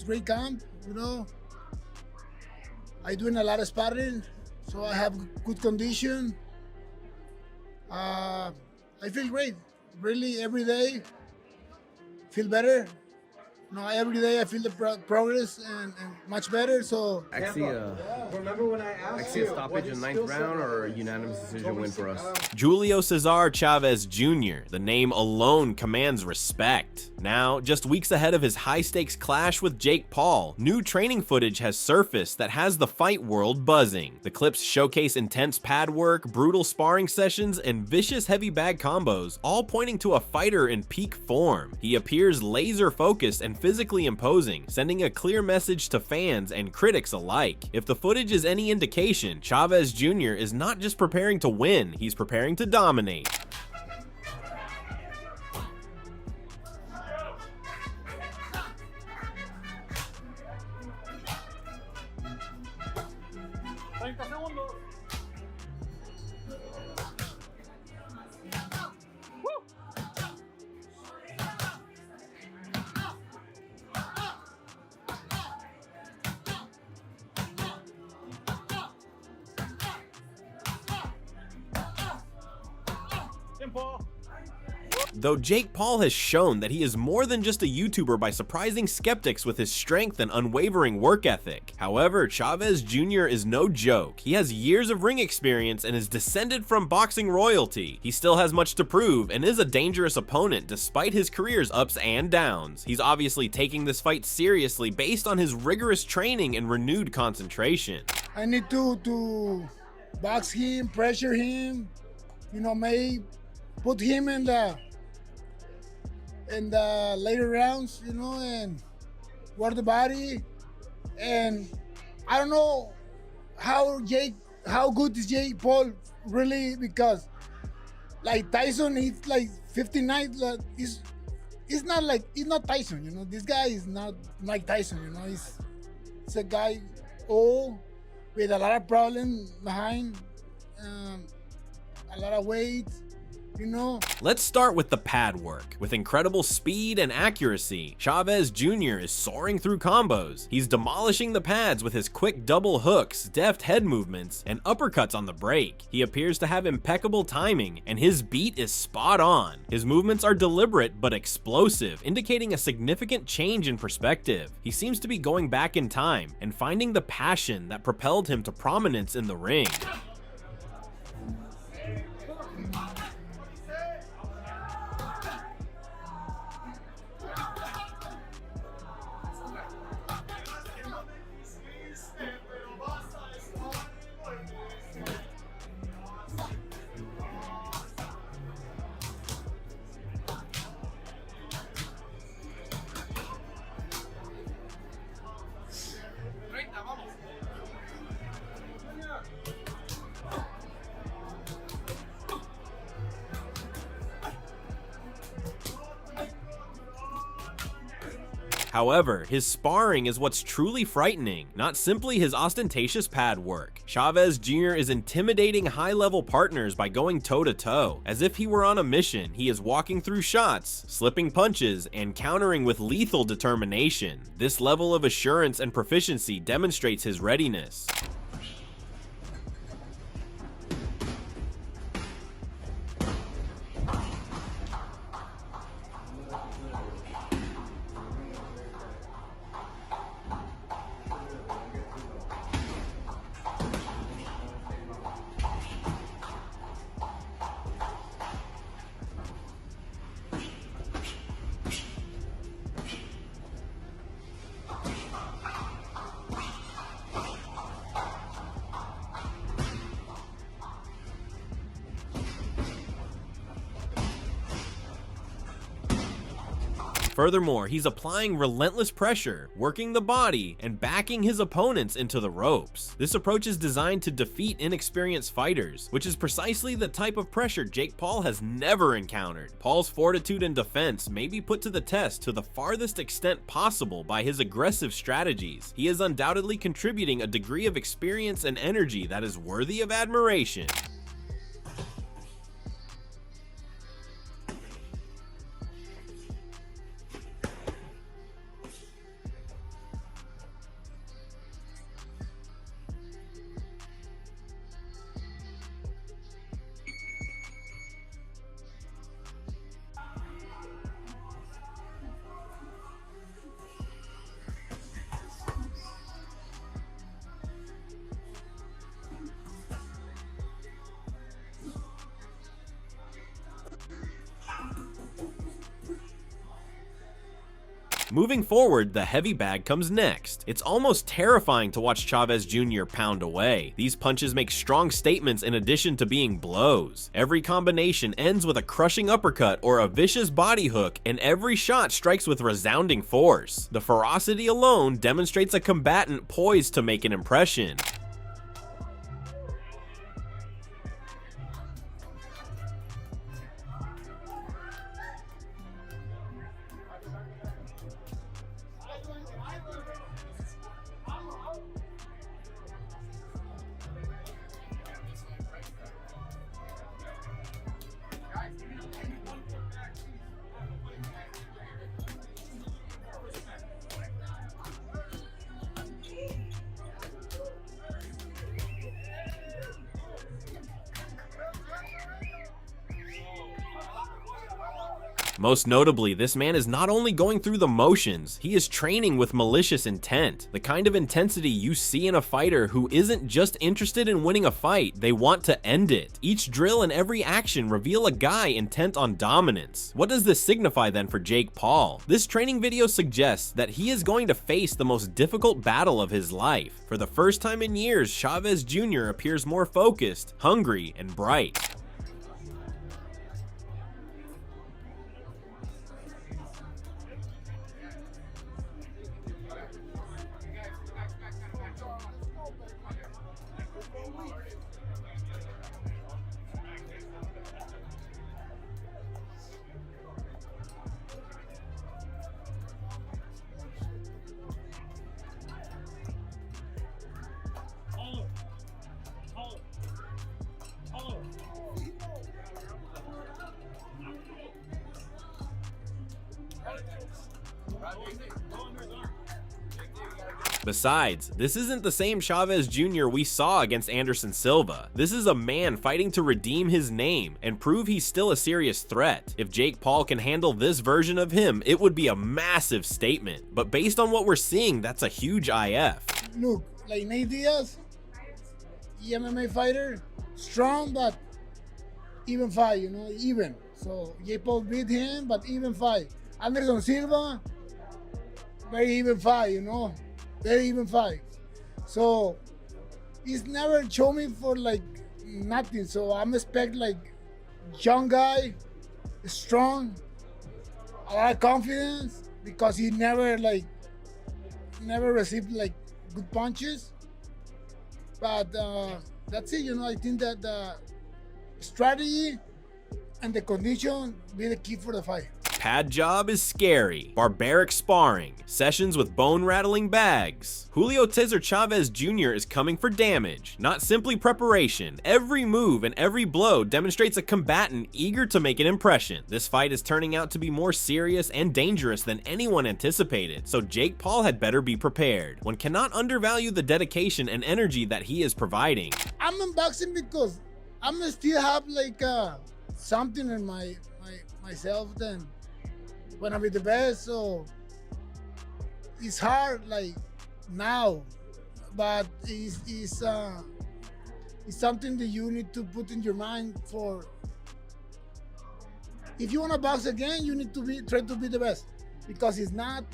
great camp. You know, I doing a lot of sparring, so I have good condition. I feel great. Really, every day feel better. No, every day I feel the progress and much better. So I see a stoppage in the ninth round or a unanimous decision win for us. Julio Chavez Jr., the name alone commands respect. Now, just weeks ahead of his high-stakes clash with Jake Paul, new training footage has surfaced that has the fight world buzzing. The clips showcase intense pad work, brutal sparring sessions, and vicious heavy bag combos, all pointing to a fighter in peak form. He appears laser-focused and physically imposing, sending a clear message to fans and critics alike. If the footage is any indication, Chavez Jr. is not just preparing to win, he's preparing to dominate. Though Jake Paul has shown that he is more than just a YouTuber by surprising skeptics with his strength and unwavering work ethic. However, Chavez Jr. is no joke. He has years of ring experience and is descended from boxing royalty. He still has much to prove and is a dangerous opponent despite his career's ups and downs. He's obviously taking this fight seriously based on his rigorous training and renewed concentration. I need to box him, pressure him, you know, may put him in the later rounds, you know, and work the body. And I don't know how good is Jake Paul really, because like Tyson, he's like 59. He's not Tyson, you know. This guy is not like Tyson, you know. He's a guy old with a lot of problems behind, a lot of weight. You know. Let's start with the pad work. With incredible speed and accuracy, Chavez Jr. is soaring through combos. He's demolishing the pads with his quick double hooks, deft head movements, and uppercuts on the break. He appears to have impeccable timing, and his beat is spot on. His movements are deliberate but explosive, indicating a significant change in perspective. He seems to be going back in time and finding the passion that propelled him to prominence in the ring. However, his sparring is what's truly frightening, not simply his ostentatious pad work. Chavez Jr. is intimidating high-level partners by going toe-to-toe. As if he were on a mission, he is walking through shots, slipping punches, and countering with lethal determination. This level of assurance and proficiency demonstrates his readiness. Furthermore, he's applying relentless pressure, working the body, and backing his opponents into the ropes. This approach is designed to defeat inexperienced fighters, which is precisely the type of pressure Jake Paul has never encountered. Paul's fortitude and defense may be put to the test to the farthest extent possible by his aggressive strategies. He is undoubtedly contributing a degree of experience and energy that is worthy of admiration. Moving forward, the heavy bag comes next. It's almost terrifying to watch Chavez Jr. pound away. These punches make strong statements in addition to being blows. Every combination ends with a crushing uppercut or a vicious body hook, and every shot strikes with resounding force. The ferocity alone demonstrates a combatant poised to make an impression. Most notably, this man is not only going through the motions, he is training with malicious intent. The kind of intensity you see in a fighter who isn't just interested in winning a fight, they want to end it. Each drill and every action reveal a guy intent on dominance. What does this signify then for Jake Paul? This training video suggests that he is going to face the most difficult battle of his life. For the first time in years, Chavez Jr. appears more focused, hungry, and bright. Besides, this isn't the same Chavez Jr. we saw against Anderson Silva. This is a man fighting to redeem his name and prove he's still a serious threat. If Jake Paul can handle this version of him, it would be a massive statement. But based on what we're seeing, that's a huge IF. Look, like Nate Diaz, MMA fighter, strong but even fight, you know, even. So Jake Paul beat him, but even fight. Anderson Silva, very even fight, you know. Very even fight. So he's never shown me for like nothing. So I'm expect like young guy, strong, a lot of confidence because he never received like good punches. But that's it, you know. I think that the strategy and the condition be the key for the fight. Pad job is scary, barbaric sparring, sessions with bone-rattling bags. Julio Chavez Jr. is coming for damage, not simply preparation. Every move and every blow demonstrates a combatant eager to make an impression. This fight is turning out to be more serious and dangerous than anyone anticipated, so Jake Paul had better be prepared. One cannot undervalue the dedication and energy that he is providing. I'm unboxing because I'm still have like something in myself then wanna be the best, so it's hard like now, but it's something that you need to put in your mind for. If you wanna box again, you need to try to be the best. Because if not,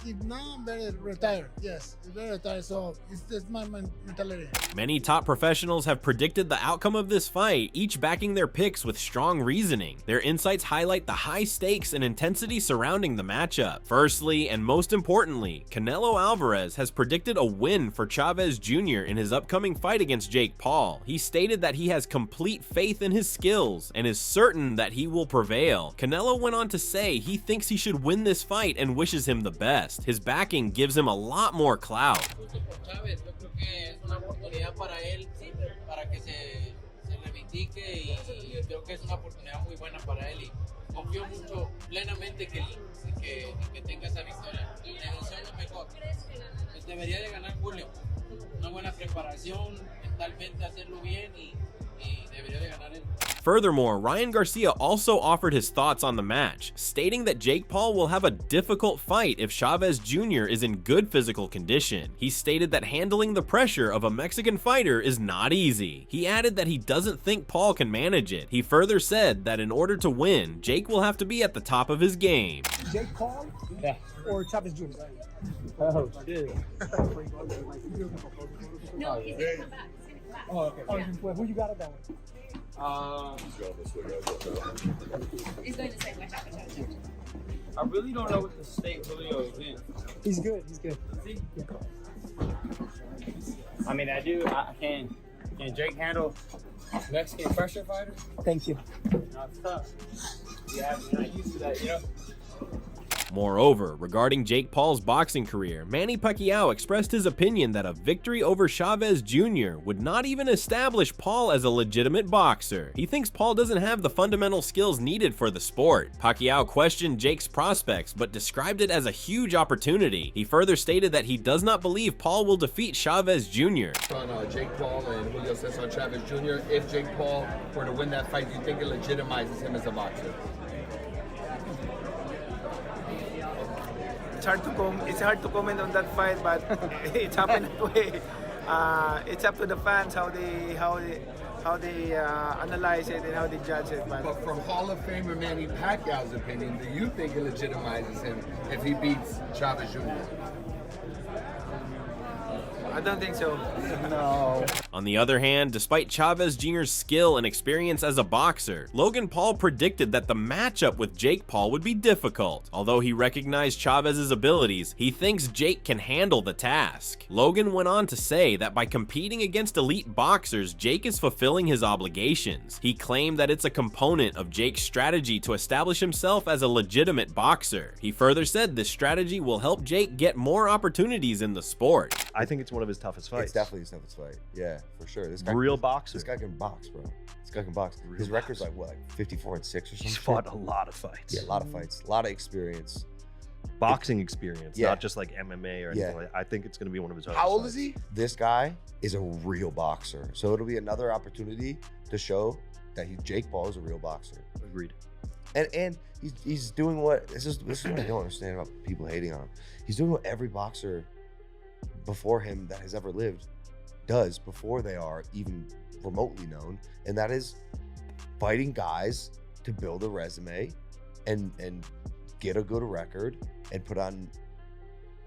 better retire. Yes, it's better retire. So that's my mentality. Many top professionals have predicted the outcome of this fight, each backing their picks with strong reasoning. Their insights highlight the high stakes and intensity surrounding the matchup. Firstly, and most importantly, Canelo Alvarez has predicted a win for Chavez Jr. in his upcoming fight against Jake Paul. He stated that he has complete faith in his skills and is certain that he will prevail. Canelo went on to say he thinks he should win this fight and wishes him the best. His backing gives him a lot more clout. Confío mucho plenamente que tenga esa victoria. La decisión es mejor. Debería de ganar Julio. Una buena preparación, mentalmente hacerlo bien y debería de ganar él. Furthermore, Ryan Garcia also offered his thoughts on the match, stating that Jake Paul will have a difficult fight if Chavez Jr. is in good physical condition. He stated that handling the pressure of a Mexican fighter is not easy. He added that he doesn't think Paul can manage it. He further said that in order to win, Jake will have to be at the top of his game. Jake Paul or Chavez Jr.? Oh, shit. No, he's gonna come back. He's gonna come back. Oh, okay. Oh, who you got at that one? He's going to say, watch out, watch out, watch out. I really don't know what the state Julio is in. He's good. He's good. I mean, I can Jake handle Mexican pressure fighters? Thank you. No, it's tough. Yeah, you're not used to that, you know? Moreover, regarding Jake Paul's boxing career, Manny Pacquiao expressed his opinion that a victory over Chavez Jr. would not even establish Paul as a legitimate boxer. He thinks Paul doesn't have the fundamental skills needed for the sport. Pacquiao questioned Jake's prospects, but described it as a huge opportunity. He further stated that he does not believe Paul will defeat Chavez Jr. On Jake Paul and Julio Chavez Jr., if Jake Paul were to win that fight, do you think it legitimizes him as a boxer? It's hard to comment on that fight, but it's happened that way. It's up to the fans how they analyze it and how they judge it. But from Hall of Famer Manny Pacquiao's opinion, do you think it legitimizes him if he beats Chavez Jr.? I don't think so. No. On the other hand, despite Chavez Jr.'s skill and experience as a boxer, Logan Paul predicted that the matchup with Jake Paul would be difficult. Although he recognized Chavez's abilities, he thinks Jake can handle the task. Logan went on to say that by competing against elite boxers, Jake is fulfilling his obligations. He claimed that it's a component of Jake's strategy to establish himself as a legitimate boxer. He further said this strategy will help Jake get more opportunities in the sport. I think it's one of his toughest fights. It's definitely his toughest fight. Yeah, for sure. This guy, real boxer. This guy can box, bro. This guy can box. His record's like what, like 54-6 or something. He's fought a lot of fights. Yeah, a lot of fights, a lot of experience. Boxing experience, not just like MMA or anything like that. I think it's going to be one of his How old is he? This guy is a real boxer. So it'll be another opportunity to show that Jake Paul is a real boxer. Agreed. And he's doing what this is what I don't understand about people hating on him. He's doing what every boxer before him that has ever lived does before they are even remotely known, and that is fighting guys to build a resume and get a good record and put on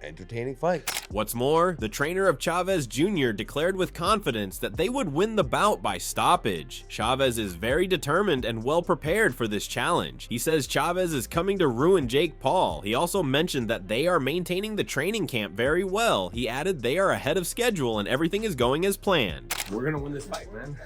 entertaining fights. What's more, the trainer of Chavez Jr. declared with confidence that they would win the bout by stoppage. Chavez is very determined and well prepared for this challenge. He says Chavez is coming to ruin Jake Paul. He also mentioned that they are maintaining the training camp very well. He added they are ahead of schedule and everything is going as planned. We're gonna win this fight, man.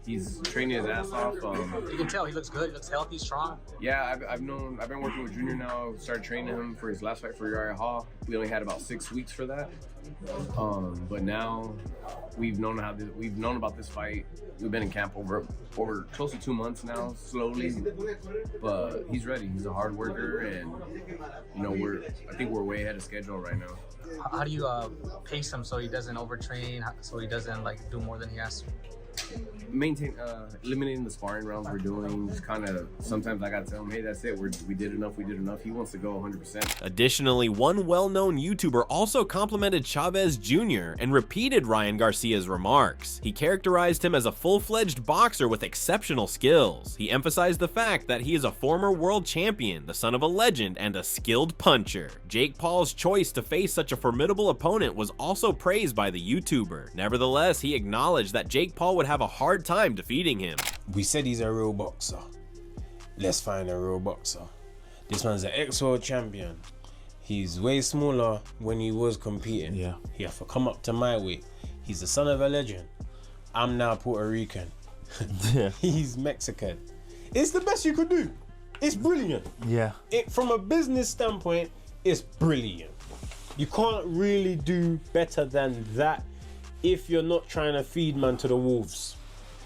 He's training his ass off. You can tell he looks good. He looks healthy, strong. Yeah, I've been working with Junior now. Started training him for his last fight for Uriah Hall. We only had about 6 weeks for that. But now we've known about this fight. We've been in camp over close to 2 months now, slowly. But he's ready. He's a hard worker, and I think we're way ahead of schedule right now. How do you pace him so he doesn't overtrain, so he doesn't like do more than he has to? Eliminating the sparring rounds we're doing. Just kind of sometimes I gotta tell him, hey, that's it. We did enough. He wants to go 100%. Additionally, one well-known YouTuber also complimented Chavez Jr. and repeated Ryan Garcia's remarks. He characterized him as a full-fledged boxer with exceptional skills. He emphasized the fact that he is a former world champion, the son of a legend, and a skilled puncher. Jake Paul's choice to face such a formidable opponent was also praised by the YouTuber. Nevertheless, he acknowledged that Jake Paul would have a hard time defeating him. We said he's a real boxer. Let's find a real boxer. This man's an ex-world champion. He's way smaller when he was competing. Yeah. He had to come up to my weight. He's the son of a legend. I'm now Puerto Rican. He's Mexican. It's the best you could do. It's brilliant. Yeah. From a business standpoint, it's brilliant. You can't really do better than that if you're not trying to feed man to the wolves,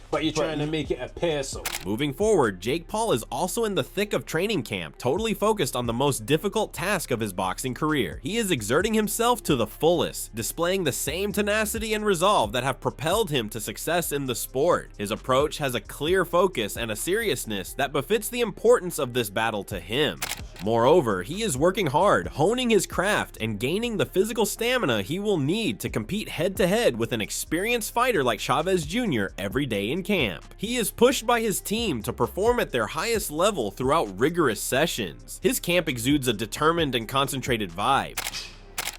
but you're trying to make it appear so. Moving forward, Jake Paul is also in the thick of training camp, totally focused on the most difficult task of his boxing career. He is exerting himself to the fullest, displaying the same tenacity and resolve that have propelled him to success in the sport. His approach has a clear focus and a seriousness that befits the importance of this battle to him. Moreover, he is working hard, honing his craft, and gaining the physical stamina he will need to compete head-to-head with an experienced fighter like Chavez Jr. every day in camp. He is pushed by his team to perform at their highest level throughout rigorous sessions. His camp exudes a determined and concentrated vibe.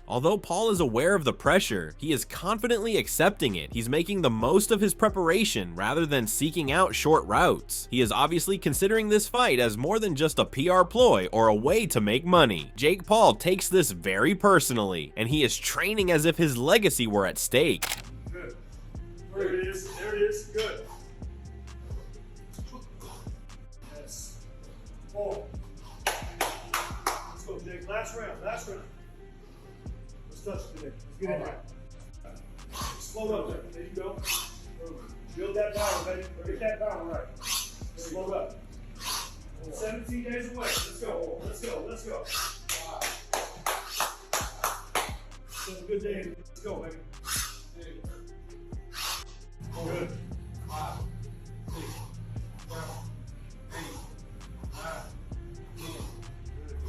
Although Paul is aware of the pressure, he is confidently accepting it. He's making the most of his preparation rather than seeking out short routes. He is obviously considering this fight as more than just a PR ploy or a way to make money. Jake Paul takes this very personally, and he is training as if his legacy were at stake. Good. There it is. There it is. Good. Yes. 4. Let's go, Jake. Last round. Last round. Touch it today. Let's get in there. Slow up there. There you go. Build that power, baby. Get that power right. Slow up. 17 days away. Let's go. Let's go. Let's go. Have a good day. Let's go, baby. Good. 5, 6, 7, 8, 9, 10,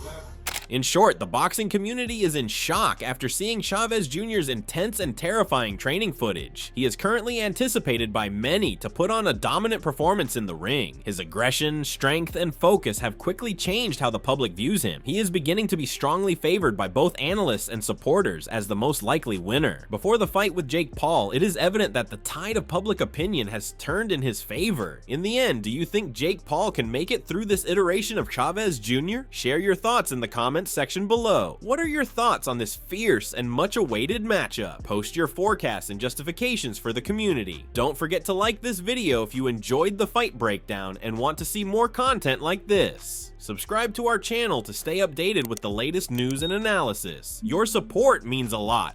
11. In short, the boxing community is in shock after seeing Chavez Jr.'s intense and terrifying training footage. He is currently anticipated by many to put on a dominant performance in the ring. His aggression, strength, and focus have quickly changed how the public views him. He is beginning to be strongly favored by both analysts and supporters as the most likely winner. Before the fight with Jake Paul, it is evident that the tide of public opinion has turned in his favor. In the end, do you think Jake Paul can make it through this iteration of Chavez Jr.? Share your thoughts in the comments section below. What are your thoughts on this fierce and much awaited matchup? Post your forecasts and justifications for the community. Don't forget to like this video if you enjoyed the fight breakdown and want to see more content like this. Subscribe to our channel to stay updated with the latest news and analysis. Your support means a lot.